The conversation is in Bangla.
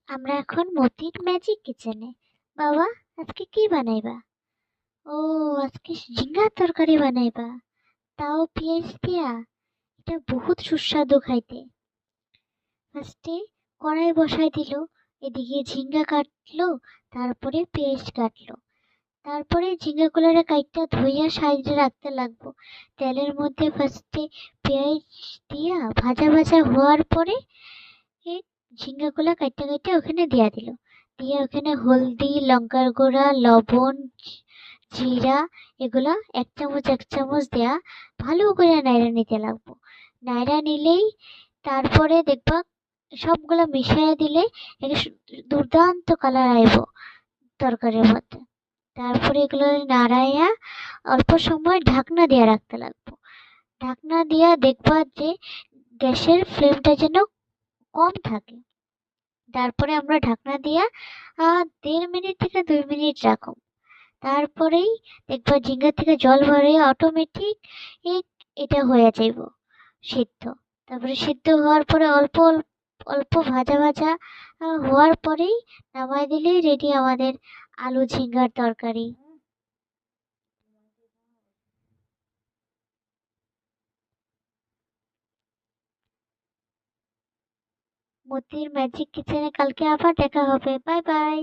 আমরা এখন মতির ম্যাজিক কিচেনে। বাবা, আজকে কি বানাইবা? ও, আজকে ঝিঙ্গার তরকারি বানাইবা, তাও পেঁয়াজ দিয়া? এটা বহুত সুস্বাদু খাইতে। ফার্স্টে কড়াই বসাই দিল, এদিকে ঝিঙ্গা কাটলো, তারপরে পেঁয়াজ কাটলো, তারপরে ঝিঙ্গাগুলোরে কাইটটা ধুইয়া সাইডে রাখতে লাগবো। তেলের মধ্যে ফার্স্টে পেঁয়াজ দিয়া ভাজা ভাজা হওয়ার পরে এই ঝিঙ্গাগুলা কাইটটা কাইটটা ওখানে দিয়া দিল। দিয়ে ওখানে হলদি, লঙ্কার গুঁড়া, লবণ, জিরা এগুলা এক চামচ দেয়া ভালো করে নাইড়া নিতে লাগবো। নাইড়া নিলেই তারপরে দেখবা সবগুলা মিশাইয়া দিলে একটা দুর্দান্ত কালার আইব তরকারির মধ্যে। তারপরে এগুলো নাড়াইয়া অল্প সময় ঢাকনা দিয়ে রাখতে লাগবো। ঢাকনা দিয়া দেখবা যে গ্যাসের ফ্লেমটা যেন কম থাকে। তারপরে আমরা ঢাকনা দিয়া ১.৫ মিনিট থেকে ২ মিনিট রাখো। তারপরেই দেখবা ঝিঙ্গা থেকে জল ভরে অটোমেটিক এটা হয়ে যাইব সিদ্ধ। তারপরে সিদ্ধ হওয়ার পরে অল্প অল্প ভাজা ভাজা হওয়ার পরেই নামাই দিলেই রেডি আমাদের আলু ঝিঙ্গার তরকারি। মতির ম্যাজিক কিচেনে কালকে আবার দেখা হবে। Bye bye.